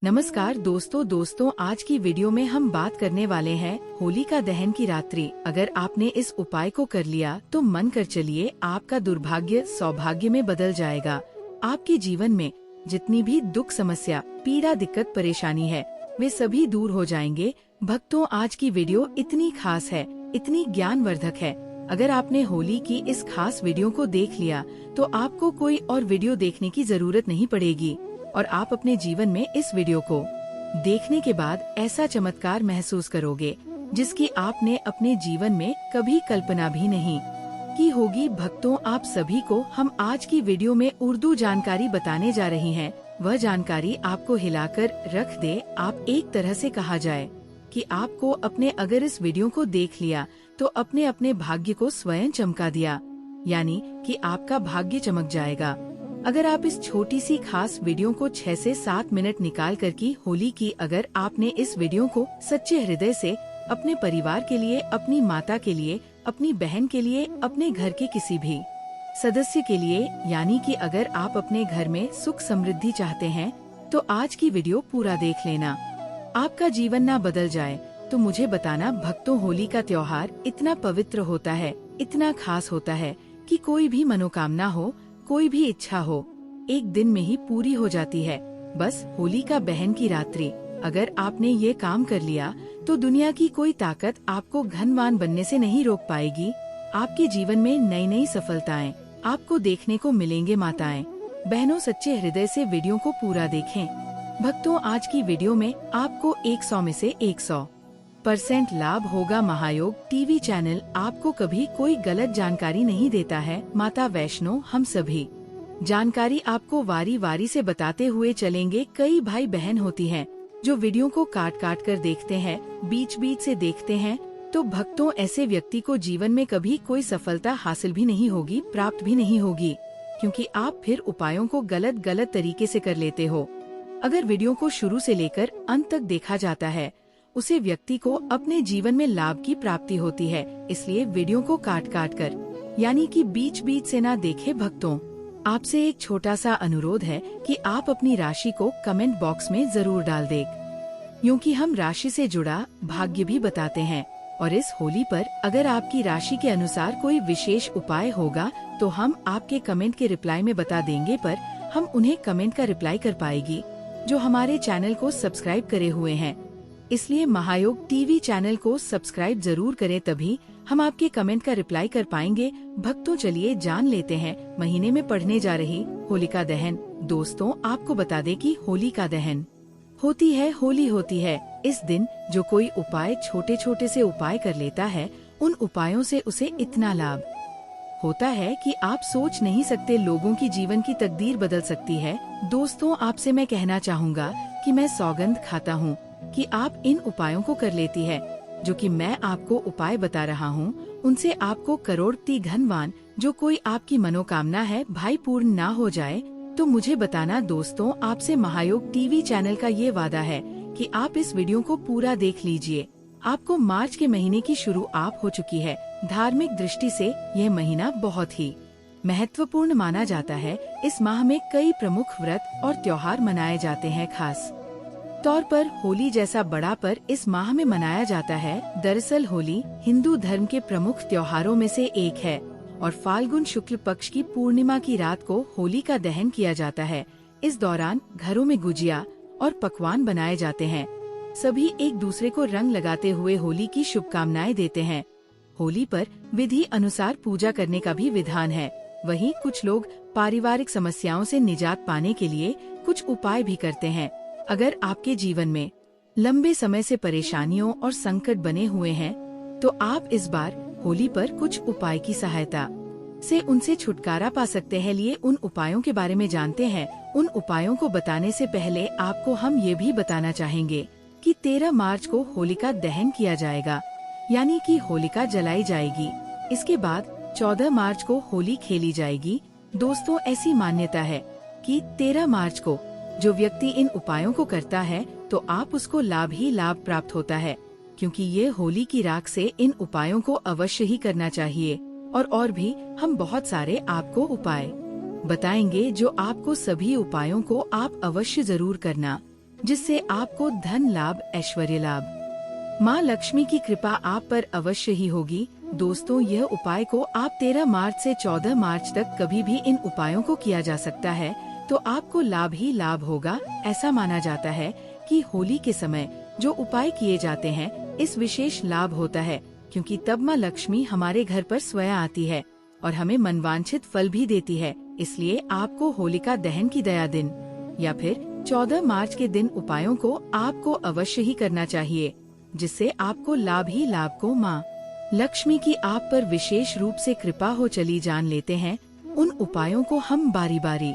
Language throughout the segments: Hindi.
नमस्कार दोस्तों आज की वीडियो में हम बात करने वाले हैं होलिका दहन की रात्रि। अगर आपने इस उपाय को कर लिया तो मन कर चलिए आपका दुर्भाग्य सौभाग्य में बदल जाएगा। आपके जीवन में जितनी भी दुख समस्या पीड़ा दिक्कत परेशानी है वे सभी दूर हो जाएंगे। भक्तों, आज की वीडियो इतनी खास है, इतनी ज्ञानवर्धक है। अगर आपने होली की इस खास वीडियो को देख लिया तो आपको कोई और वीडियो देखने की जरूरत नहीं पड़ेगी और आप अपने जीवन में इस वीडियो को देखने के बाद ऐसा चमत्कार महसूस करोगे जिसकी आपने अपने जीवन में कभी कल्पना भी नहीं की होगी। भक्तों, आप सभी को हम आज की वीडियो में उर्दू जानकारी बताने जा रही हैं। वह जानकारी आपको हिलाकर रख दे। आप एक तरह से कहा जाए कि आपको अपने अगर इस वीडियो को देख लिया तो अपने अपने भाग्य को स्वयं चमका दिया, यानी कि आपका भाग्य चमक जाएगा। अगर आप इस छोटी सी खास वीडियो को 6 से 7 मिनट निकाल कर की होली की, अगर आपने इस वीडियो को सच्चे हृदय से अपने परिवार के लिए, अपनी माता के लिए, अपनी बहन के लिए, अपने घर के किसी भी सदस्य के लिए, यानी कि अगर आप अपने घर में सुख समृद्धि चाहते हैं तो आज की वीडियो पूरा देख लेना। आपका जीवन ना बदल जाए तो मुझे बताना। भक्तों, होली का त्योहार इतना पवित्र होता है, इतना खास होता है कि कोई भी मनोकामना हो, कोई भी इच्छा हो, एक दिन में ही पूरी हो जाती है। बस होलिका दहन की रात्रि अगर आपने ये काम कर लिया तो दुनिया की कोई ताकत आपको धनवान बनने से नहीं रोक पाएगी। आपके जीवन में नई नई सफलताएं आपको देखने को मिलेंगे। माताएं बहनों, सच्चे हृदय से वीडियो को पूरा देखें। भक्तों, आज की वीडियो में आपको 100 में से 100% लाभ होगा। महायोग टीवी चैनल आपको कभी कोई गलत जानकारी नहीं देता है। माता वैष्णो हम सभी जानकारी आपको वारी वारी से बताते हुए चलेंगे। कई भाई बहन होती हैं जो वीडियो को काट काट कर देखते हैं, बीच बीच से देखते हैं। तो भक्तों, ऐसे व्यक्ति को जीवन में कभी कोई सफलता हासिल भी नहीं होगी, प्राप्त भी नहीं होगी, क्योंकि आप फिर उपायों को गलत तरीके से कर लेते हो। अगर वीडियो को शुरू से लेकर अंत तक देखा जाता है उसे व्यक्ति को अपने जीवन में लाभ की प्राप्ति होती है। इसलिए वीडियो को काट काट कर, यानी कि बीच बीच से ना देखे। भक्तों, आपसे एक छोटा सा अनुरोध है कि आप अपनी राशि को कमेंट बॉक्स में जरूर डाल दें, क्योंकि हम राशि से जुड़ा भाग्य भी बताते हैं। और इस होली पर अगर आपकी राशि के अनुसार कोई विशेष उपाय होगा तो हम आपके कमेंट के रिप्लाई में बता देंगे, पर हम उन्हें कमेंट का रिप्लाई कर पाएगी जो हमारे चैनल को सब्सक्राइब करे हुए हैं। इसलिए महायोग टीवी चैनल को सब्सक्राइब जरूर करें, तभी हम आपके कमेंट का रिप्लाई कर पाएंगे। भक्तों, चलिए जान लेते हैं महीने में पढ़ने जा रही होलिका दहन। दोस्तों, आपको बता दें कि होलिका दहन होती है, होली होती है। इस दिन जो कोई उपाय छोटे छोटे से उपाय कर लेता है, उन उपायों से उसे इतना लाभ होता है कि आप सोच नहीं सकते। लोगों की जीवन की तकदीर बदल सकती है। दोस्तों, आपसे मैं कहना चाहूँगा कि मैं सौगंध खाता हूँ कि आप इन उपायों को कर लेती है। जो कि मैं आपको उपाय बता रहा हूँ उनसे आपको करोड़पति धनवान जो कोई आपकी मनोकामना है भाई पूर्ण ना हो जाए तो मुझे बताना। दोस्तों, आपसे महायोग टीवी चैनल का ये वादा है कि आप इस वीडियो को पूरा देख लीजिए। आपको मार्च के महीने की शुरू आप हो चुकी है। धार्मिक दृष्टि से यह महीना बहुत ही महत्वपूर्ण माना जाता है। इस माह में कई प्रमुख व्रत और त्योहार मनाए जाते हैं। खास तौर पर होली जैसा बड़ा पर्व इस माह में मनाया जाता है। दरअसल होली हिंदू धर्म के प्रमुख त्योहारों में से एक है और फाल्गुन शुक्ल पक्ष की पूर्णिमा की रात को होली का दहन किया जाता है। इस दौरान घरों में गुजिया और पकवान बनाए जाते हैं। सभी एक दूसरे को रंग लगाते हुए होली की शुभकामनाएं देते हैं। होली पर विधि अनुसार पूजा करने का भी विधान है। वहीं कुछ लोग पारिवारिक समस्याओं से निजात पाने के लिए कुछ उपाय भी करते हैं। अगर आपके जीवन में लंबे समय से परेशानियों और संकट बने हुए हैं तो आप इस बार होली पर कुछ उपाय की सहायता से उनसे छुटकारा पा सकते हैं। लिए उन उपायों के बारे में जानते हैं। उन उपायों को बताने से पहले आपको हम ये भी बताना चाहेंगे कि 13 मार्च को होलिका दहन किया जाएगा, यानी कि होलिका जलाई जाएगी। इसके बाद 14 मार्च को होली खेली जाएगी। दोस्तों, ऐसी मान्यता है कि 13 मार्च को जो व्यक्ति इन उपायों को करता है तो आप उसको लाभ ही लाभ प्राप्त होता है, क्योंकि ये होली की राख से इन उपायों को अवश्य ही करना चाहिए। और भी हम बहुत सारे आपको उपाय बताएंगे जो आपको सभी उपायों को आप अवश्य जरूर करना। जिससे आपको धन लाभ, ऐश्वर्य लाभ, माँ लक्ष्मी की कृपा आप पर अवश्य ही होगी। दोस्तों, यह उपाय को आप 13 मार्च से 14 मार्च तक कभी भी इन उपायों को किया जा सकता है, तो आपको लाभ ही लाभ होगा। ऐसा माना जाता है कि होली के समय जो उपाय किए जाते हैं, इस विशेष लाभ होता है, क्योंकि तब माँ लक्ष्मी हमारे घर पर स्वयं आती है और हमें मनवांछित फल भी देती है। इसलिए आपको होलिका दहन की दया दिन या फिर 14 मार्च के दिन उपायों को आपको अवश्य ही करना चाहिए, जिससे आपको लाभ ही लाभ को माँ लक्ष्मी की आप पर विशेष रूप से कृपा हो। चली जान लेते हैं उन उपायों को हम बारी बारी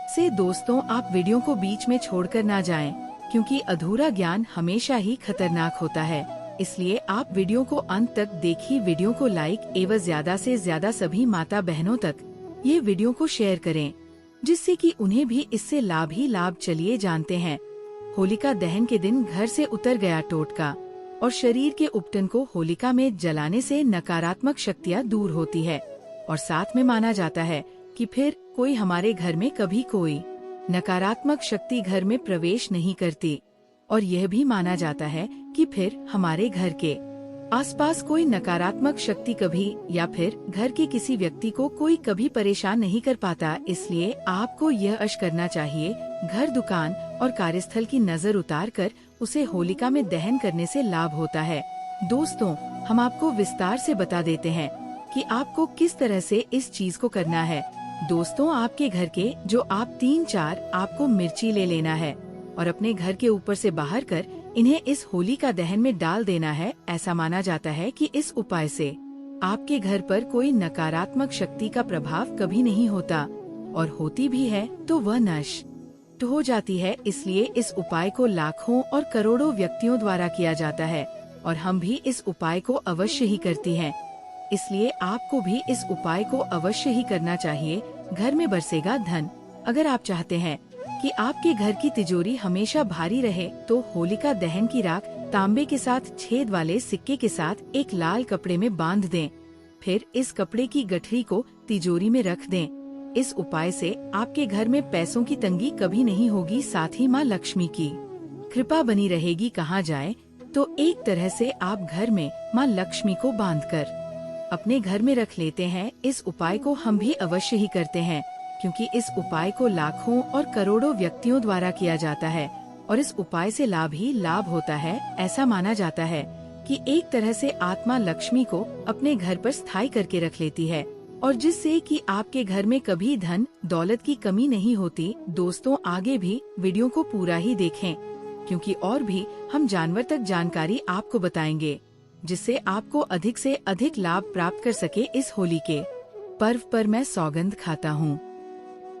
से। दोस्तों, आप वीडियो को बीच में छोड़कर ना जाएं, क्योंकि अधूरा ज्ञान हमेशा ही खतरनाक होता है। इसलिए आप वीडियो को अंत तक देखिए। वीडियो को लाइक एवं ज्यादा से ज्यादा सभी माता बहनों तक ये वीडियो को शेयर करें, जिससे कि उन्हें भी इससे लाभ ही लाभ। चलिए जानते हैं। होलिका दहन के दिन घर से उतर गया टोटका और शरीर के उपटन को होलिका में जलाने से नकारात्मक शक्तियाँ दूर होती है, और साथ में माना जाता है कि फिर कोई हमारे घर में कभी कोई नकारात्मक शक्ति घर में प्रवेश नहीं करती, और यह भी माना जाता है कि फिर हमारे घर के आसपास कोई नकारात्मक शक्ति कभी या फिर घर के किसी व्यक्ति को कोई कभी परेशान नहीं कर पाता। इसलिए आपको यह करना चाहिए, घर, दुकान और कार्यस्थल की नजर उतार कर उसे होलिका में दहन करने से लाभ होता है। दोस्तों, हम आपको विस्तार से बता देते हैं कि आपको किस तरह से इस चीज को करना है। दोस्तों, आपके घर के जो आप 3-4 आपको मिर्ची ले लेना है और अपने घर के ऊपर से बाहर कर इन्हें इस होलिका दहन में डाल देना है। ऐसा माना जाता है कि इस उपाय से आपके घर पर कोई नकारात्मक शक्ति का प्रभाव कभी नहीं होता, और होती भी है तो वह नष्ट हो जाती है। इसलिए इस उपाय को लाखों और करोड़ों व्यक्तियों द्वारा किया जाता है, और हम भी इस उपाय को अवश्य ही करती हैं। इसलिए आपको भी इस उपाय को अवश्य ही करना चाहिए। घर में बरसेगा धन। अगर आप चाहते हैं कि आपके घर की तिजोरी हमेशा भारी रहे, तो होलिका दहन की राख तांबे के साथ छेद वाले सिक्के के साथ एक लाल कपड़े में बांध दें। फिर इस कपड़े की गठरी को तिजोरी में रख दें। इस उपाय से आपके घर में पैसों की तंगी कभी नहीं होगी, साथ ही माँ लक्ष्मी की कृपा बनी रहेगी। कहा जाए तो एक तरह से आप घर में माँ लक्ष्मी को बांधकर अपने घर में रख लेते हैं। इस उपाय को हम भी अवश्य ही करते हैं, क्योंकि इस उपाय को लाखों और करोड़ों व्यक्तियों द्वारा किया जाता है, और इस उपाय से लाभ ही लाभ होता है। ऐसा माना जाता है कि एक तरह से आत्मा लक्ष्मी को अपने घर पर स्थायी करके रख लेती है, और जिससे कि आपके घर में कभी धन दौलत की कमी नहीं होती। दोस्तों, आगे भी वीडियो को पूरा ही देखें, क्योंकि और भी हम जानवर तक जानकारी आपको बताएंगे, जिससे आपको अधिक से अधिक लाभ प्राप्त कर सके। इस होली के पर्व पर मैं सौगंध खाता हूँ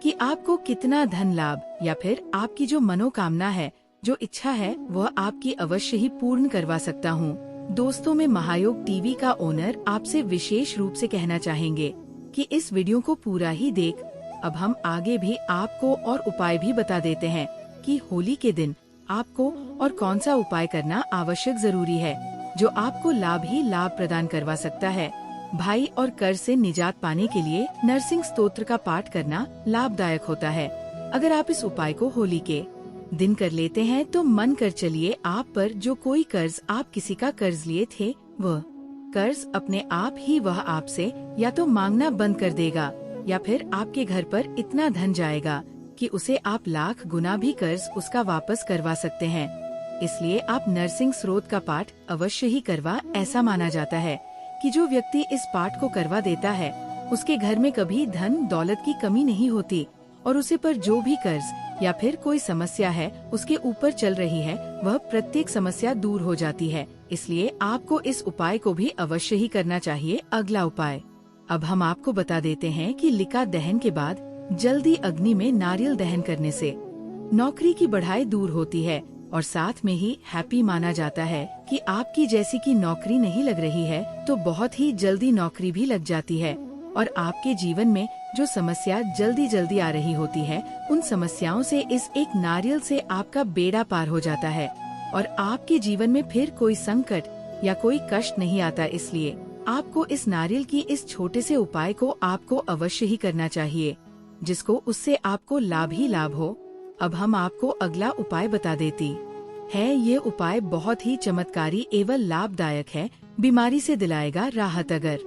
कि आपको कितना धन लाभ या फिर आपकी जो मनोकामना है, जो इच्छा है, वह आपकी अवश्य ही पूर्ण करवा सकता हूँ। दोस्तों, मैं महायोग टीवी का ओनर आपसे विशेष रूप से कहना चाहेंगे कि इस वीडियो को पूरा ही देख। अब हम आगे भी आपको और उपाय भी बता देते हैं कि होली के दिन आपको और कौन सा उपाय करना आवश्यक जरूरी है, जो आपको लाभ ही लाभ प्रदान करवा सकता है। भाई और कर्ज से निजात पाने के लिए नरसिंह स्तोत्र का पाठ करना लाभदायक होता है। अगर आप इस उपाय को होली के दिन कर लेते हैं, तो मन कर चलिए आप पर जो कोई कर्ज आप किसी का कर्ज लिए थे, वह कर्ज अपने आप ही वह आपसे या तो मांगना बंद कर देगा, या फिर आपके घर पर इतना धन जाएगा कि उसे आप लाख गुना भी कर्ज उसका वापस करवा सकते हैं। इसलिए आप नरसिंह स्रोत का पाठ अवश्य ही करवा। ऐसा माना जाता है कि जो व्यक्ति इस पाठ को करवा देता है, उसके घर में कभी धन दौलत की कमी नहीं होती, और उसे पर जो भी कर्ज या फिर कोई समस्या है उसके ऊपर चल रही है, वह प्रत्येक समस्या दूर हो जाती है। इसलिए आपको इस उपाय को भी अवश्य ही करना चाहिए। अगला उपाय अब हम आपको बता देते हैं कि लिका दहन के बाद जल्दी अग्नि में नारियल दहन करने से नौकरी की बढ़ाई दूर होती है, और साथ में ही हैप्पी माना जाता है कि आपकी जैसी की नौकरी नहीं लग रही है, तो बहुत ही जल्दी नौकरी भी लग जाती है, और आपके जीवन में जो समस्या जल्दी जल्दी आ रही होती है, उन समस्याओं से इस एक नारियल से आपका बेड़ा पार हो जाता है, और आपके जीवन में फिर कोई संकट या कोई कष्ट नहीं आता। इसलिए आपको इस नारियल की इस छोटे से उपाय को आपको अवश्य ही करना चाहिए, जिसको उससे आपको लाभ ही लाभ हो। अब हम आपको अगला उपाय बता देती है। ये उपाय बहुत ही चमत्कारी एवं लाभदायक है, बीमारी से दिलाएगा राहत। अगर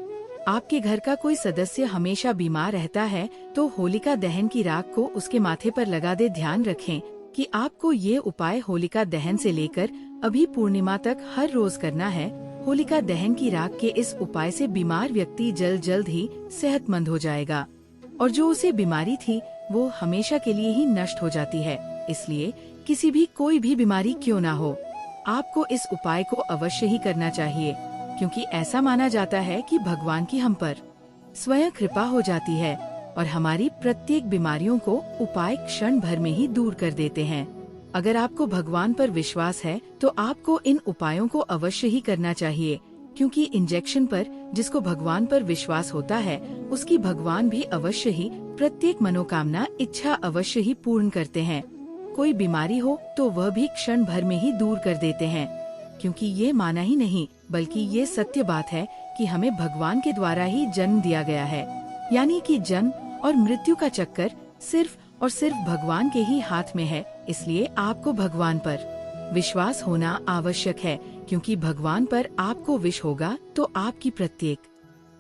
आपके घर का कोई सदस्य हमेशा बीमार रहता है तो होलिका दहन की राख को उसके माथे पर लगा दे। ध्यान रखें कि आपको ये उपाय होलिका दहन से लेकर अभी पूर्णिमा तक हर रोज करना है। होलिका दहन की राख के इस उपाय से बीमार व्यक्ति जल्द ही सेहतमंद हो जाएगा और जो उसे बीमारी थी वो हमेशा के लिए ही नष्ट हो जाती है। इसलिए किसी भी कोई भी बीमारी क्यों ना हो, आपको इस उपाय को अवश्य ही करना चाहिए, क्योंकि ऐसा माना जाता है कि भगवान की हम पर स्वयं कृपा हो जाती है और हमारी प्रत्येक बीमारियों को उपाय क्षण भर में ही दूर कर देते हैं। अगर आपको भगवान पर विश्वास है तो आपको इन उपायों को अवश्य ही करना चाहिए, क्योंकि इंजेक्शन पर जिसको भगवान पर विश्वास होता है उसकी भगवान भी अवश्य ही प्रत्येक मनोकामना इच्छा अवश्य ही पूर्ण करते हैं। कोई बीमारी हो तो वह भी क्षण भर में ही दूर कर देते हैं, क्योंकि ये माना ही नहीं बल्कि ये सत्य बात है कि हमें भगवान के द्वारा ही जन्म दिया गया है। यानी कि जन्म और मृत्यु का चक्कर सिर्फ और सिर्फ भगवान के ही हाथ में है। इसलिए आपको भगवान पर विश्वास होना आवश्यक है, क्योंकि भगवान पर आपको विश्वास होगा तो आपकी प्रत्येक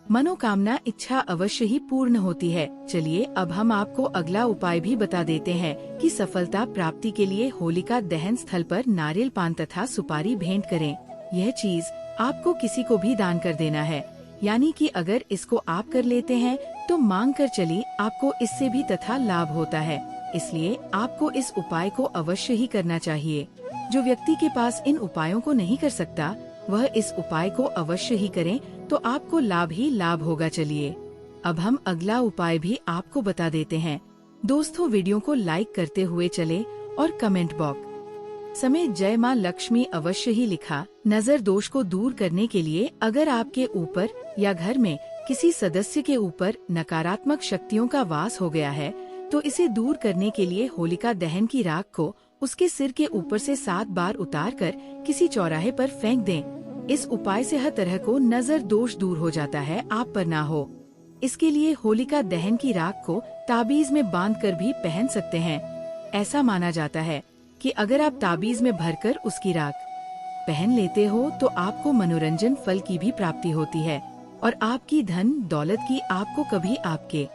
मनोकामना इच्छा अवश्य ही पूर्ण होती है। चलिए अब हम आपको अगला उपाय भी बता देते हैं कि सफलता प्राप्ति के लिए होलिका दहन स्थल पर नारियल पान तथा सुपारी भेंट करें। यह चीज आपको किसी को भी दान कर देना है, यानी कि अगर इसको आप कर लेते हैं तो मांग कर चली आपको इससे भी तथा लाभ होता है। इसलिए आपको इस उपाय को अवश्य ही करना चाहिए। जो व्यक्ति के पास इन उपायों को नहीं कर सकता वह इस उपाय को अवश्य ही करें तो आपको लाभ ही लाभ होगा। चलिए अब हम अगला उपाय भी आपको बता देते हैं। दोस्तों वीडियो को लाइक करते हुए चले और कमेंट बॉक्स समय जय माँ लक्ष्मी अवश्य ही लिखा। नजर दोष को दूर करने के लिए अगर आपके ऊपर या घर में किसी सदस्य के ऊपर नकारात्मक शक्तियों का वास हो गया है तो इसे दूर करने के लिए होलिका दहन की राख को उसके सिर के ऊपर से 7 बार उतारकर किसी चौराहे पर फेंक दें। इस उपाय से हर तरह को नजर दोष दूर हो जाता है, आप पर ना हो। इसके लिए होलिका दहन की राख को ताबीज में बांधकर भी पहन सकते हैं। ऐसा माना जाता है कि अगर आप ताबीज में भरकर उसकी राख पहन लेते हो तो आपको मनोरंजन फल की भी प्राप्ति होती है और आपकी धन दौलत की आपको कभी आपके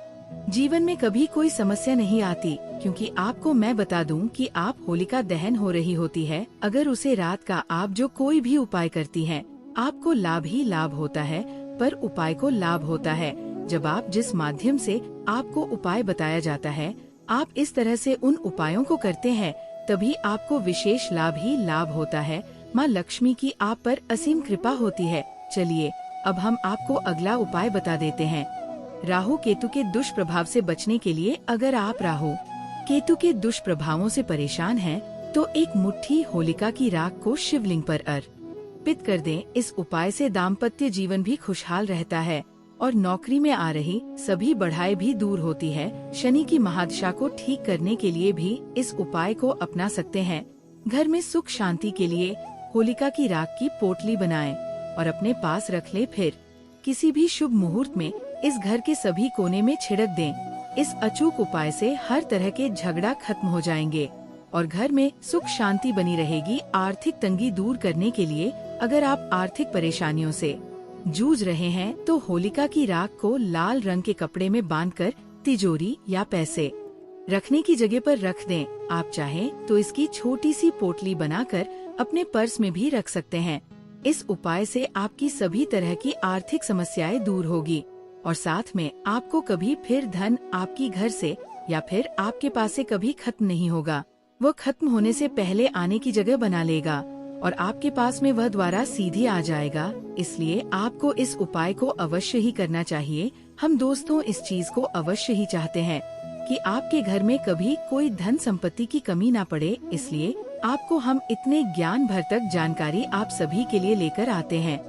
जीवन में कभी कोई समस्या नहीं आती। क्योंकि आपको मैं बता दूं कि आप होलिका दहन हो रही होती है, अगर उसे रात का आप जो कोई भी उपाय करती हैं, आपको लाभ ही लाभ होता है। पर उपाय को लाभ होता है जब आप जिस माध्यम से आपको उपाय बताया जाता है आप इस तरह से उन उपायों को करते हैं, तभी आपको विशेष लाभ ही लाभ होता है। माँ लक्ष्मी की आप पर असीम कृपा होती है। चलिए अब हम आपको अगला उपाय बता देते हैं। राहु केतु के दुष्प्रभाव से बचने के लिए अगर आप राहु केतु के दुष्प्रभावों से परेशान हैं, तो एक मुट्ठी होलिका की राख को शिवलिंग पर अर्पित कर दें। इस उपाय से दाम्पत्य जीवन भी खुशहाल रहता है और नौकरी में आ रही सभी बढ़ाई भी दूर होती है। शनि की महादशा को ठीक करने के लिए भी इस उपाय को अपना सकते हैं। घर में सुख शांति के लिए होलिका की राख की पोटली बनाएं और अपने पास रख ले। फिर किसी भी शुभ मुहूर्त में इस घर के सभी कोने में छिड़क दें। इस अचूक उपाय से हर तरह के झगड़ा खत्म हो जाएंगे और घर में सुख शांति बनी रहेगी। आर्थिक तंगी दूर करने के लिए अगर आप आर्थिक परेशानियों से जूझ रहे हैं तो होलिका की राख को लाल रंग के कपड़े में बांधकर तिजोरी या पैसे रखने की जगह पर रख दें। आप चाहें तो इसकी छोटी सी पोटली बनाकर अपने पर्स में भी रख सकते हैं। इस उपाय से आपकी सभी तरह की आर्थिक समस्याएं दूर होगी और साथ में आपको कभी फिर धन आपकी घर से या फिर आपके पास से कभी खत्म नहीं होगा। वह खत्म होने से पहले आने की जगह बना लेगा और आपके पास में वह द्वारा सीधे आ जाएगा। इसलिए आपको इस उपाय को अवश्य ही करना चाहिए। हम दोस्तों इस चीज को अवश्य ही चाहते हैं कि आपके घर में कभी कोई धन संपत्ति की कमी ना पड़े। इसलिए आपको हम इतने ज्ञान भर तक जानकारी आप सभी के लिए लेकर आते हैं।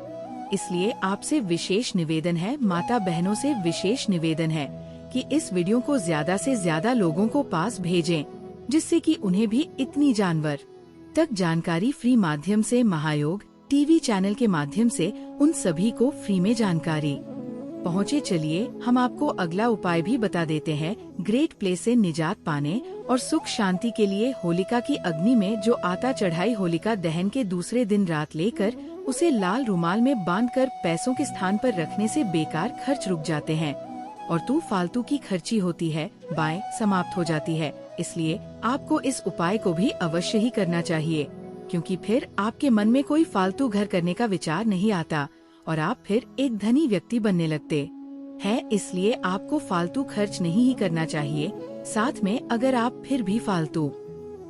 इसलिए आपसे विशेष निवेदन है, माता बहनों से विशेष निवेदन है कि इस वीडियो को ज्यादा से ज्यादा लोगों को पास भेजें, जिससे कि उन्हें भी इतनी जानवर तक जानकारी फ्री माध्यम से महायोग टीवी चैनल के माध्यम से उन सभी को फ्री में जानकारी पहुँचे चलिए हम आपको अगला उपाय भी बता देते हैं। ग्रेट प्ले से निजात पाने और सुख शांति के लिए होलिका की अग्नि में जो आटा चढ़ाई होलिका दहन के दूसरे दिन रात लेकर उसे लाल रुमाल में बांधकर पैसों के स्थान पर रखने से बेकार खर्च रुक जाते हैं और तू फालतू की खर्ची होती है बाएं समाप्त हो जाती है। इसलिए आपको इस उपाय को भी अवश्य ही करना चाहिए, क्योंकि फिर आपके मन में कोई फालतू घर करने का विचार नहीं आता और आप फिर एक धनी व्यक्ति बनने लगते हैं। इसलिए आपको फालतू खर्च नहीं ही करना चाहिए। साथ में अगर आप फिर भी फालतू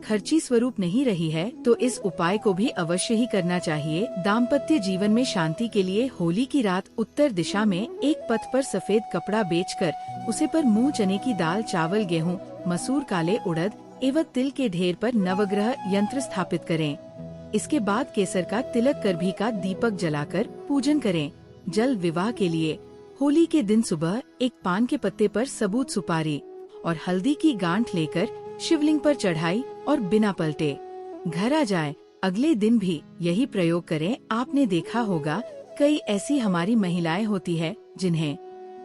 खर्ची स्वरूप नहीं रही है तो इस उपाय को भी अवश्य ही करना चाहिए। दाम्पत्य जीवन में शांति के लिए होली की रात उत्तर दिशा में एक पथ पर सफेद कपड़ा बेचकर उसे पर मूंग चने की दाल, चावल, गेहूं, मसूर, काले उड़द एवं तिल के ढेर पर नवग्रह यंत्र स्थापित करें। इसके बाद केसर का तिलक कर भी का दीपक जलाकर पूजन करें। जल विवाह के लिए होली के दिन सुबह एक पान के पत्ते पर सबूत सुपारी और हल्दी की गांठ लेकर शिवलिंग पर चढ़ाई और बिना पलटे घर आ जाए। अगले दिन भी यही प्रयोग करें। आपने देखा होगा कई ऐसी हमारी महिलाएं होती है जिन्हें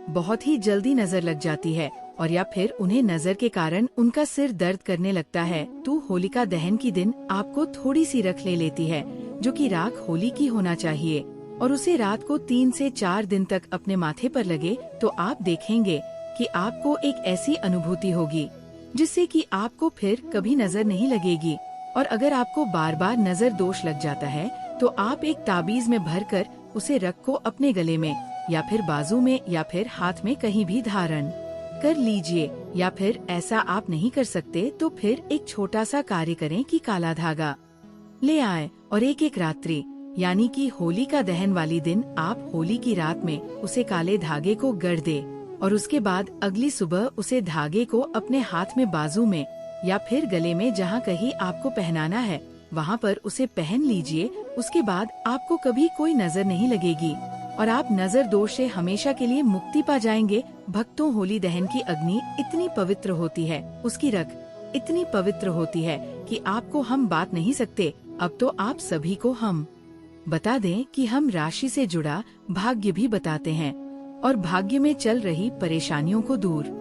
बहुत ही जल्दी नजर लग जाती है और या फिर उन्हें नजर के कारण उनका सिर दर्द करने लगता है। तो होलिका दहन की दिन आपको थोड़ी सी रख ले लेती है जो कि राख होली की होना चाहिए और उसे रात को 3 से 4 दिन तक अपने माथे पर लगे तो आप देखेंगे कि आपको एक ऐसी अनुभूति होगी जिससे कि आपको फिर कभी नजर नहीं लगेगी। और अगर आपको बार बार नजर दोष लग जाता है तो आप एक ताबीज में भरकर उसे रख को अपने गले में या फिर बाजू में या फिर हाथ में कहीं भी धारण कर लीजिए। या फिर ऐसा आप नहीं कर सकते तो फिर एक छोटा सा कार्य करें कि काला धागा ले आए और एक एक रात्रि यानी कि होली का दहन वाली दिन आप होली की रात में उसे काले धागे को गढ़ दे और उसके बाद अगली सुबह उसे धागे को अपने हाथ में, बाजू में या फिर गले में जहाँ कहीं आपको पहनाना है वहाँ पर उसे पहन लीजिए। उसके बाद आपको कभी कोई नजर नहीं लगेगी और आप नजर दोष से हमेशा के लिए मुक्ति पा जाएंगे। भक्तों, होली दहन की अग्नि इतनी पवित्र होती है, उसकी रख इतनी पवित्र होती है कि आपको हम बात नहीं सकते। अब तो आप सभी को हम बता दें कि हम राशि से जुड़ा भाग्य भी बताते हैं और भाग्य में चल रही परेशानियों को दूर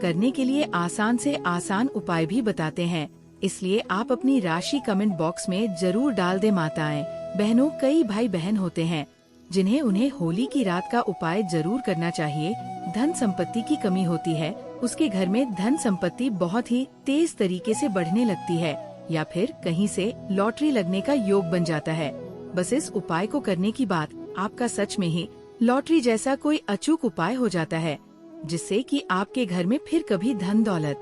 करने के लिए आसान से आसान उपाय भी बताते हैं। इसलिए आप अपनी राशि कमेंट बॉक्स में जरूर डाल दे। माताएं, बहनों, कई भाई बहन होते हैं जिन्हें उन्हें होली की रात का उपाय जरूर करना चाहिए। धन संपत्ति की कमी होती है, उसके घर में धन संपत्ति बहुत ही तेज तरीके से बढ़ने लगती है या फिर कहीं से लॉटरी लगने का योग बन जाता है। बस इस उपाय को करने की बात आपका सच में ही लॉटरी जैसा कोई अचूक उपाय हो जाता है जिससे कि आपके घर में फिर कभी धन दौलत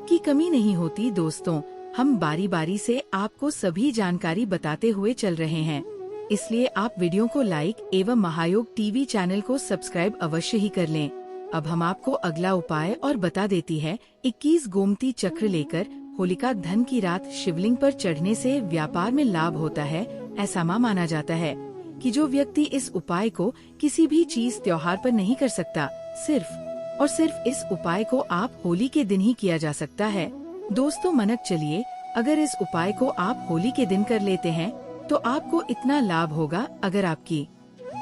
की कमी नहीं होती। दोस्तों, हम बारी बारी से आपको सभी जानकारी बताते हुए चल रहे हैं, इसलिए आप वीडियो को लाइक एवं महायोग टीवी चैनल को सब्सक्राइब अवश्य ही कर लें। अब हम आपको अगला उपाय और बता देती है। 21 गोमती चक्र लेकर होलिका दहन की रात शिवलिंग पर चढ़ने से व्यापार में लाभ होता है। ऐसा माना जाता है कि जो व्यक्ति इस उपाय को किसी भी चीज त्योहार पर नहीं कर सकता, सिर्फ और सिर्फ इस उपाय को आप होली के दिन ही किया जा सकता है। दोस्तों, मनक चलिए, अगर इस उपाय को आप होली के दिन कर लेते हैं तो आपको इतना लाभ होगा। अगर आपकी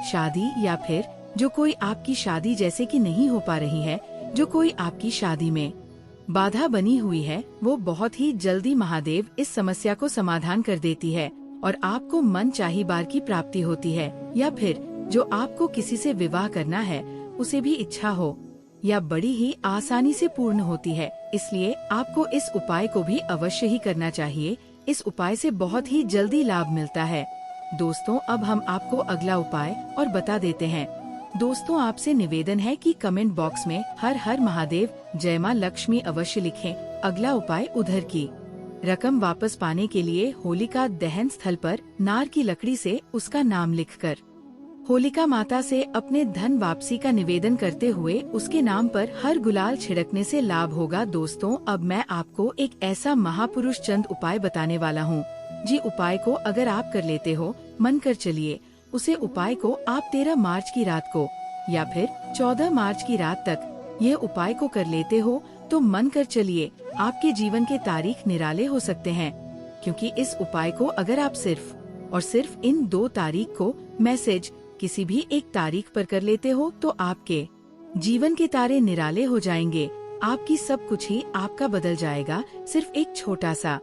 शादी या फिर जो कोई आपकी शादी जैसे कि नहीं हो पा रही है, जो कोई आपकी शादी में बाधा बनी हुई है, वो बहुत ही जल्दी महादेव इस समस्या को समाधान कर देती है और आपको मन चाही बार की प्राप्ति होती है। या फिर जो आपको किसी से विवाह करना है उसे भी इच्छा हो या बड़ी ही आसानी से पूर्ण होती है। इसलिए आपको इस उपाय को भी अवश्य ही करना चाहिए। इस उपाय से बहुत ही जल्दी लाभ मिलता है। दोस्तों, अब हम आपको अगला उपाय और बता देते हैं। दोस्तों, आपसे निवेदन है कि कमेंट बॉक्स में हर हर महादेव, जय मां लक्ष्मी अवश्य लिखें। अगला उपाय उधर की रकम वापस पाने के लिए होलिका दहन स्थल पर नार की लकड़ी से उसका नाम लिखकर होलिका माता से अपने धन वापसी का निवेदन करते हुए उसके नाम पर हर गुलाल छिड़कने से लाभ होगा। दोस्तों, अब मैं आपको एक ऐसा महापुरुष चंद उपाय बताने वाला हूँ। जी, उपाय को अगर आप कर लेते हो, मन कर चलिए, उसे उपाय को आप 13 मार्च की रात को या फिर 14 मार्च की रात तक ये उपाय को कर लेते हो तो मन कर चलिए, आपके जीवन के तारीख निराले हो सकते हैं। क्योंकि इस उपाय को अगर आप सिर्फ और सिर्फ इन 2 तारीख को मैसेज किसी भी एक तारीख पर कर लेते हो तो आपके जीवन के तारे निराले हो जाएंगे। आपकी सब कुछ ही आपका बदल जाएगा। सिर्फ एक छोटा सा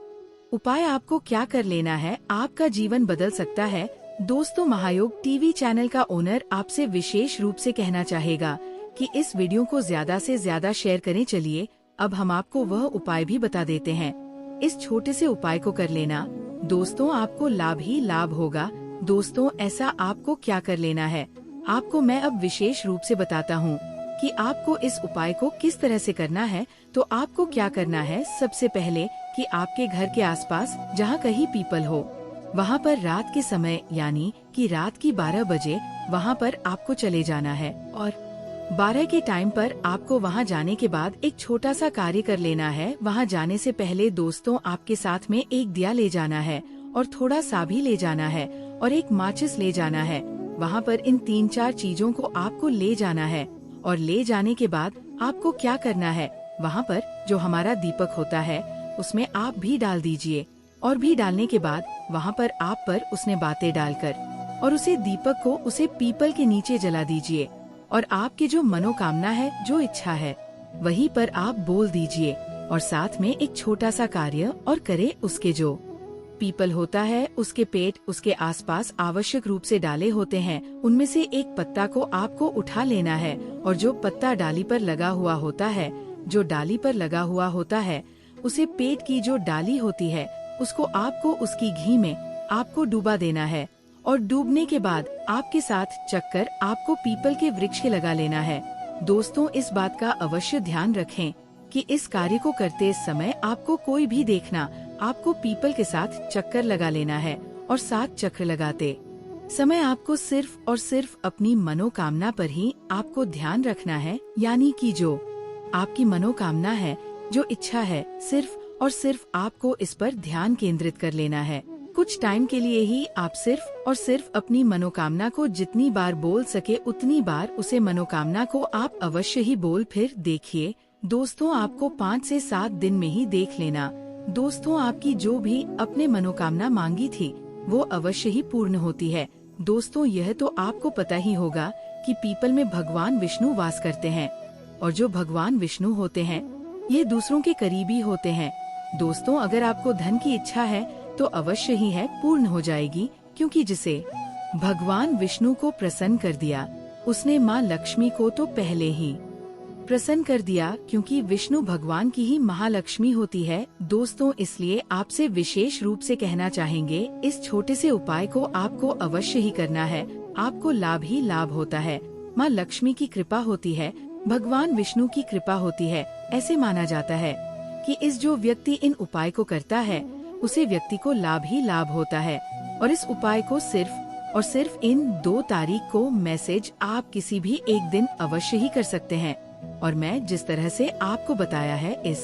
उपाय आपको क्या कर लेना है, आपका जीवन बदल सकता है। दोस्तों, महायोग टीवी चैनल का ओनर आपसे विशेष रूप से कहना चाहेगा कि इस वीडियो को ज्यादा से ज्यादा शेयर करें। चलिए अब हम आपको वह उपाय भी बता देते हैं। इस छोटे से उपाय को कर लेना दोस्तों, आपको लाभ ही लाभ होगा। दोस्तों, ऐसा आपको क्या कर लेना है, आपको मैं अब विशेष रूप से बताता हूँ कि आपको इस उपाय को किस तरह से करना है। तो आपको क्या करना है, सबसे पहले कि आपके घर के आसपास जहाँ कहीं पीपल हो, वहाँ पर रात के समय यानी कि रात की 12 बजे वहाँ पर आपको चले जाना है। और 12 के टाइम पर आपको वहाँ जाने के बाद एक छोटा सा कार्य कर लेना है। वहाँ जाने से पहले दोस्तों, आपके साथ में एक दिया ले जाना है और थोड़ा सा भी ले जाना है और एक माचिस ले जाना है। वहाँ पर इन 3-4 चीजों को आपको ले जाना है। और ले जाने के बाद आपको क्या करना है, वहाँ पर जो हमारा दीपक होता है उसमें आप भी डाल दीजिए। और भी डालने के बाद वहाँ पर आप पर उसने बातें डालकर और उसे दीपक को उसे पीपल के नीचे जला दीजिए। और आपकी जो मनोकामना है, जो इच्छा है, वहीं पर आप बोल दीजिए। और साथ में एक छोटा सा कार्य और करे। उसके जो पीपल होता है उसके पेट उसके आसपास आवश्यक रूप से डाले होते हैं, उनमें से एक पत्ता को आपको उठा लेना है। और जो पत्ता डाली पर लगा हुआ होता है, जो डाली पर लगा हुआ होता है, उसे पेट की जो डाली होती है उसको आपको उसकी घी में आपको डूबा देना है। और डूबने के बाद आपके साथ चक्कर आपको पीपल के वृक्ष के लगा लेना है। दोस्तों, इस बात का अवश्य ध्यान रखें कि इस कार्य को करते समय आपको कोई भी देखना, आपको पीपल के साथ चक्कर लगा लेना है। और 7 चक्र लगाते समय आपको सिर्फ और सिर्फ अपनी मनोकामना पर ही आपको ध्यान रखना है। यानी कि जो आपकी मनोकामना है, जो इच्छा है, सिर्फ और सिर्फ आपको इस पर ध्यान केंद्रित कर लेना है। कुछ टाइम के लिए ही आप सिर्फ और सिर्फ अपनी मनोकामना को जितनी बार बोल सके उतनी बार उसे मनोकामना को आप अवश्य ही बोल फिर देखिए। दोस्तों, आपको 5 से 7 दिन में ही देख लेना। दोस्तों, आपकी जो भी अपने मनोकामना मांगी थी वो अवश्य ही पूर्ण होती है। दोस्तों, यह तो आपको पता ही होगा कि पीपल में भगवान विष्णु वास करते हैं। और जो भगवान विष्णु होते हैं ये दूसरों के करीबी होते हैं। दोस्तों, अगर आपको धन की इच्छा है तो अवश्य ही है पूर्ण हो जाएगी, क्योंकि जिसे भगवान विष्णु को प्रसन्न कर दिया उसने माँ लक्ष्मी को तो पहले ही प्रसन्न कर दिया, क्योंकि विष्णु भगवान की ही महालक्ष्मी होती है। दोस्तों, इसलिए आपसे विशेष रूप से कहना चाहेंगे, इस छोटे से उपाय को आपको अवश्य ही करना है। आपको लाभ ही लाभ होता है। माँ लक्ष्मी की कृपा होती है, भगवान विष्णु की कृपा होती है। ऐसे माना जाता है कि इस जो व्यक्ति इन उपाय को करता है उसे व्यक्ति को लाभ ही लाभ होता है। और इस उपाय को सिर्फ और सिर्फ इन 2 तारीख को मैसेज आप किसी भी एक दिन अवश्य ही कर सकते हैं। और मैं जिस तरह से आपको बताया है इस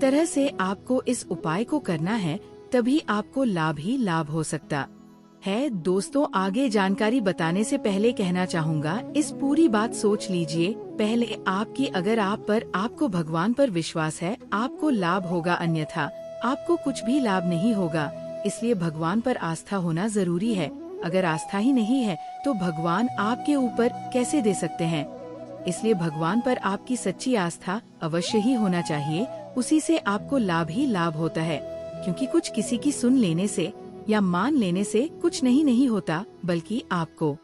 तरह से आपको इस उपाय को करना है, तभी आपको लाभ ही लाभ हो सकता है। दोस्तों, आगे जानकारी बताने से पहले कहना चाहूँगा, इस पूरी बात सोच लीजिए पहले आपकी। अगर आप पर आपको भगवान पर विश्वास है आपको लाभ होगा, अन्यथा आपको कुछ भी लाभ नहीं होगा। इसलिए भगवान पर आस्था होना जरूरी है। अगर आस्था ही नहीं है तो भगवान आपके ऊपर कैसे दे सकते हैं। इसलिए भगवान पर आपकी सच्ची आस्था अवश्य ही होना चाहिए, उसी से आपको लाभ ही लाभ होता है। क्योंकि कुछ किसी की सुन लेने से या मान लेने से कुछ नहीं होता, बल्कि आपको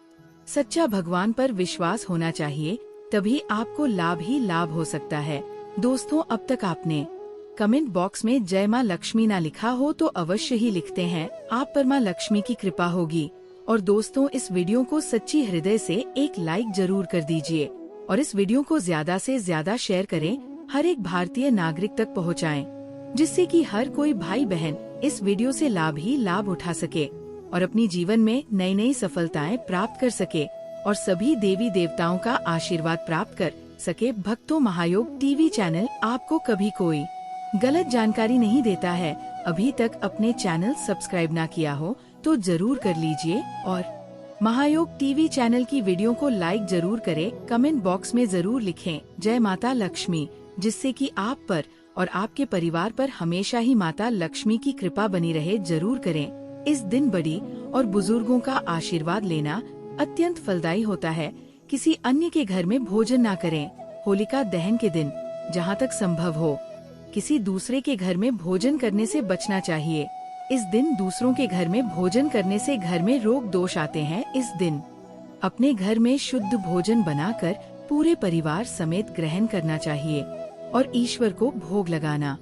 सच्चा भगवान पर विश्वास होना चाहिए, तभी आपको लाभ ही लाभ हो सकता है। दोस्तों, अब तक आपने कमेंट बॉक्स में जय माँ लक्ष्मी ना लिखा हो तो अवश्य ही लिखते हैं, आप पर माँ लक्ष्मी की कृपा होगी। और दोस्तों, इस वीडियो को सच्ची हृदय से एक लाइक जरूर कर दीजिए और इस वीडियो को ज्यादा से ज्यादा शेयर करें, हर एक भारतीय नागरिक तक पहुँचाएं, जिससे कि हर कोई भाई बहन इस वीडियो से लाभ ही लाभ उठा सके और अपनी जीवन में नई नई सफलताएं प्राप्त कर सके और सभी देवी देवताओं का आशीर्वाद प्राप्त कर सके। भक्तों, महायोग टीवी चैनल आपको कभी कोई गलत जानकारी नहीं देता है। अभी तक अपने चैनल सब्सक्राइब ना किया हो तो जरूर कर लीजिए और महायोग टीवी चैनल की वीडियो को लाइक जरूर करें। कमेंट बॉक्स में जरूर लिखें जय माता लक्ष्मी, जिससे कि आप पर और आपके परिवार पर हमेशा ही माता लक्ष्मी की कृपा बनी रहे। जरूर करें। इस दिन बड़ी और बुजुर्गों का आशीर्वाद लेना अत्यंत फलदायी होता है। किसी अन्य के घर में भोजन ना करें। होलिका दहन के दिन जहाँ तक संभव हो किसी दूसरे के घर में भोजन करने से बचना चाहिए। इस दिन दूसरों के घर में भोजन करने से घर में रोग दोष आते हैं। इस दिन अपने घर में शुद्ध भोजन बनाकर पूरे परिवार समेत ग्रहण करना चाहिए और ईश्वर को भोग लगाना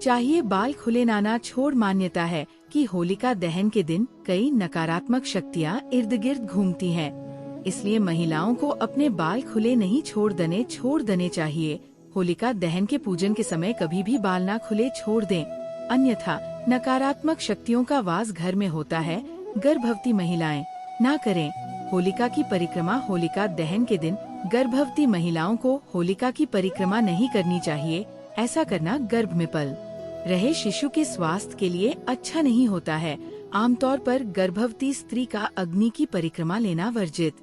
चाहिए। बाल खुले नाना छोड़ मान्यता है कि होलिका दहन के दिन कई नकारात्मक शक्तियाँ इर्द गिर्द घूमती हैं। इसलिए महिलाओं को अपने बाल खुले नहीं छोड़ देने चाहिए। होलिका दहन के पूजन के समय कभी भी बाल ना खुले छोड़ दें, अन्यथा नकारात्मक शक्तियों का वास घर में होता है। गर्भवती महिलाएं ना करें होलिका की परिक्रमा। होलिका दहन के दिन गर्भवती महिलाओं को होलिका की परिक्रमा नहीं करनी चाहिए। ऐसा करना गर्भ में पल रहे शिशु के स्वास्थ्य के लिए अच्छा नहीं होता है। आमतौर पर गर्भवती स्त्री का अग्नि की परिक्रमा लेना वर्जित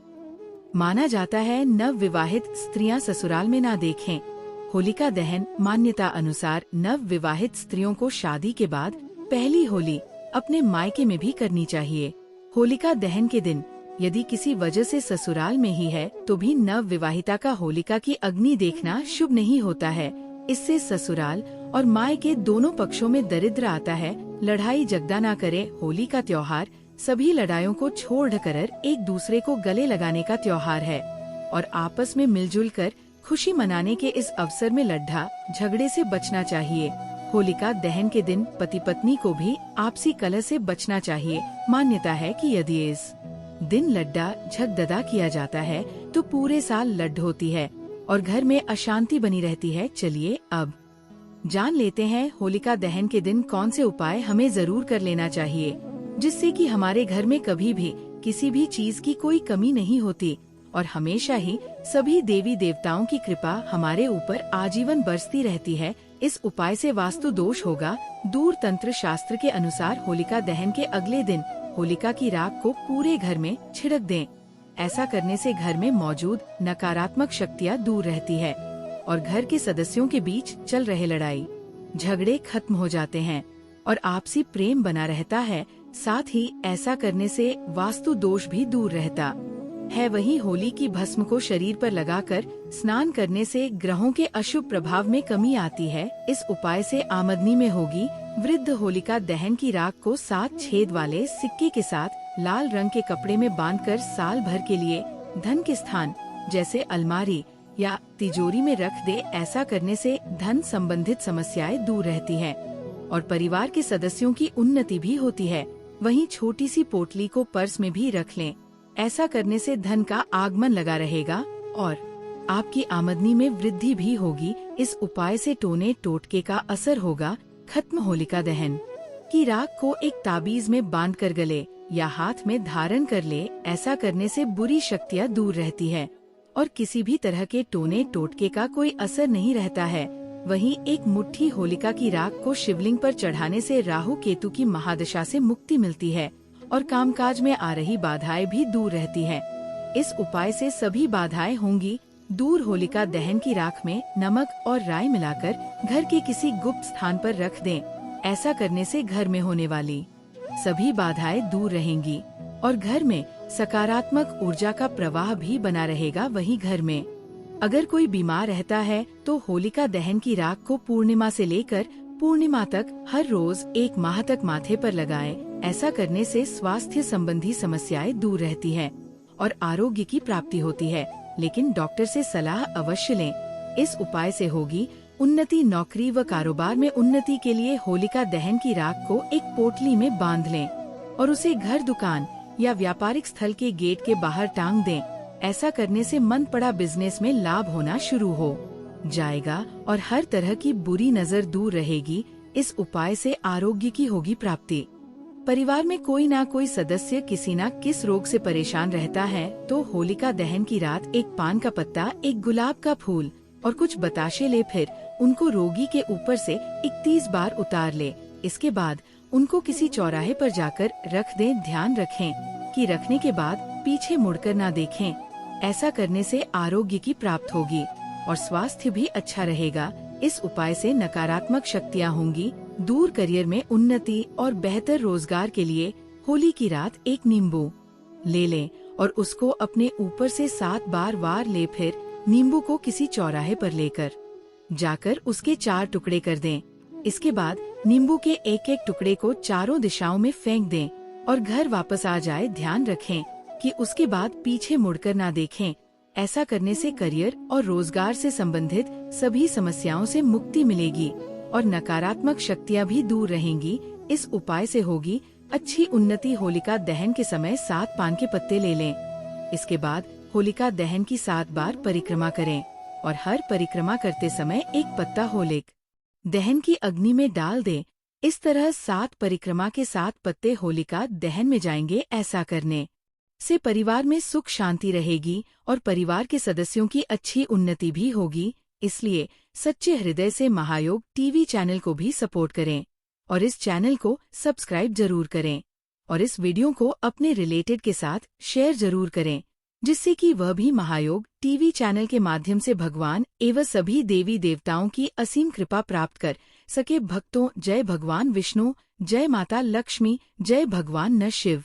माना जाता है। नव विवाहित स्त्रियां ससुराल में ना देखें। होलिका दहन मान्यता अनुसार नव विवाहित स्त्रियों को शादी के बाद पहली होली अपने मायके में भी करनी चाहिए। होलिका दहन के दिन यदि किसी वजह से ससुराल में ही है तो भी नव विवाहिता का होलिका की अग्नि देखना शुभ नहीं होता है। इससे ससुराल और मायके दोनों पक्षों में दरिद्र आता है। लड़ाई झगड़ा ना करे। होली का त्योहार सभी लड़ाइयों को छोड़कर एक दूसरे को गले लगाने का त्योहार है और आपस में मिलजुल कर खुशी मनाने के इस अवसर में लड्ढा झगड़े से बचना चाहिए। होलिका दहन के दिन पति पत्नी को भी आपसी कलह से बचना चाहिए। मान्यता है कि यदि इस दिन लड्डा झगड़ा किया जाता है तो पूरे साल लड्ढ होती है और घर में अशांति बनी रहती है। चलिए अब जान लेते हैं होलिका दहन के दिन कौन से उपाय हमें जरूर कर लेना चाहिए, जिससे कि हमारे घर में कभी भी किसी भी चीज की कोई कमी नहीं होती और हमेशा ही सभी देवी देवताओं की कृपा हमारे ऊपर आजीवन बरसती रहती है। इस उपाय से वास्तु दोष होगा दूर। तंत्र शास्त्र के अनुसार होलिका दहन के अगले दिन होलिका की राख को पूरे घर में छिड़क दें। ऐसा करने से घर में मौजूद नकारात्मक शक्तियाँ दूर रहती है और घर के सदस्यों के बीच चल रहे लड़ाई झगड़े खत्म हो जाते हैं और आपसी प्रेम बना रहता है। साथ ही ऐसा करने से वास्तु दोष भी दूर रहता है। वहीं होली की भस्म को शरीर पर लगाकर स्नान करने से ग्रहों के अशुभ प्रभाव में कमी आती है। इस उपाय से आमदनी में होगी वृद्ध। होलिका दहन की राख को 7 छेद वाले सिक्के के साथ लाल रंग के कपड़े में बांधकर साल भर के लिए धन के स्थान जैसे अलमारी या तिजोरी में रख दे। ऐसा करने से धन संबंधित समस्याएं दूर रहती हैं और परिवार के सदस्यों की उन्नति भी होती है। वहीं छोटी सी पोटली को पर्स में भी रख लें। ऐसा करने से धन का आगमन लगा रहेगा और आपकी आमदनी में वृद्धि भी होगी। इस उपाय से टोने टोटके का असर होगा खत्म। होलिका दहन की राख को एक ताबीज में बांधकर गले या हाथ में धारण कर ले। ऐसा करने से बुरी शक्तियाँ दूर रहती है और किसी भी तरह के टोने टोटके का कोई असर नहीं रहता है। वहीं एक मुट्ठी होलिका की राख को शिवलिंग पर चढ़ाने से राहु केतु की महादशा से मुक्ति मिलती है और कामकाज में आ रही बाधाएं भी दूर रहती हैं। इस उपाय से सभी बाधाएं होंगी दूर। होलिका दहन की राख में नमक और राई मिलाकर घर के किसी गुप्त स्थान पर रख दें। ऐसा करने से घर में होने वाली सभी बाधाएं दूर रहेंगी और घर में सकारात्मक ऊर्जा का प्रवाह भी बना रहेगा। वहीं घर में अगर कोई बीमार रहता है तो होलिका दहन की राख को पूर्णिमा से लेकर पूर्णिमा तक हर रोज 1 माह तक माथे पर लगाएं। ऐसा करने से स्वास्थ्य संबंधी समस्याएं दूर रहती हैं और आरोग्य की प्राप्ति होती है। लेकिन डॉक्टर से सलाह अवश्य लें। इस उपाय से होगी उन्नति। नौकरी व कारोबार में उन्नति के लिए होलिका दहन की राख को एक पोटली में बांध लें और उसे घर, दुकान या व्यापारिक स्थल के गेट के बाहर टांग दें। ऐसा करने से मन पड़ा बिजनेस में लाभ होना शुरू हो जाएगा और हर तरह की बुरी नजर दूर रहेगी। इस उपाय से आरोग्य की होगी प्राप्ति। परिवार में कोई ना कोई सदस्य किसी न किस रोग से परेशान रहता है तो होलिका दहन की रात एक पान का पत्ता, एक गुलाब का फूल और कुछ बताशे ले, फिर उनको रोगी के ऊपर से 31 बार उतार ले। इसके बाद उनको किसी चौराहे पर जाकर रख दें। ध्यान रखें कि रखने के बाद पीछे मुड़कर ना देखें। ऐसा करने से आरोग्य की प्राप्ति होगी और स्वास्थ्य भी अच्छा रहेगा। इस उपाय से नकारात्मक शक्तियाँ होंगी दूर। करियर में उन्नति और बेहतर रोजगार के लिए होली की रात एक नींबू ले लें और उसको अपने ऊपर से 7 बार वार ले। फिर नींबू को किसी चौराहे पर लेकर जाकर उसके 4 टुकड़े कर दें। इसके बाद नींबू के एक एक टुकड़े को चारों दिशाओं में फेंक दें और घर वापस आ जाए। ध्यान रखें कि उसके बाद पीछे मुड़कर ना देखें। ऐसा करने से करियर और रोजगार से संबंधित सभी समस्याओं से मुक्ति मिलेगी और नकारात्मक शक्तियाँ भी दूर रहेंगी। इस उपाय से होगी अच्छी उन्नति। होलिका दहन के समय 7 पान के पत्ते ले लें। इसके बाद होलिका दहन की 7 बार परिक्रमा करें और हर परिक्रमा करते समय एक पत्ता होलिका दहन की अग्नि में डाल दें। इस तरह 7 परिक्रमा के 7 पत्ते होलिका दहन में जाएंगे। ऐसा करने से परिवार में सुख शांति रहेगी और परिवार के सदस्यों की अच्छी उन्नति भी होगी। इसलिए सच्चे हृदय से महायोग टीवी चैनल को भी सपोर्ट करें और इस चैनल को सब्सक्राइब जरूर करें और इस वीडियो को अपने रिलेटेड के साथ शेयर जरूर करें, जिससे कि वह भी महायोग टीवी चैनल के माध्यम से भगवान एवं सभी देवी देवताओं की असीम कृपा प्राप्त कर सके। भक्तों, जय भगवान विष्णु, जय माता लक्ष्मी, जय भगवान न शिव।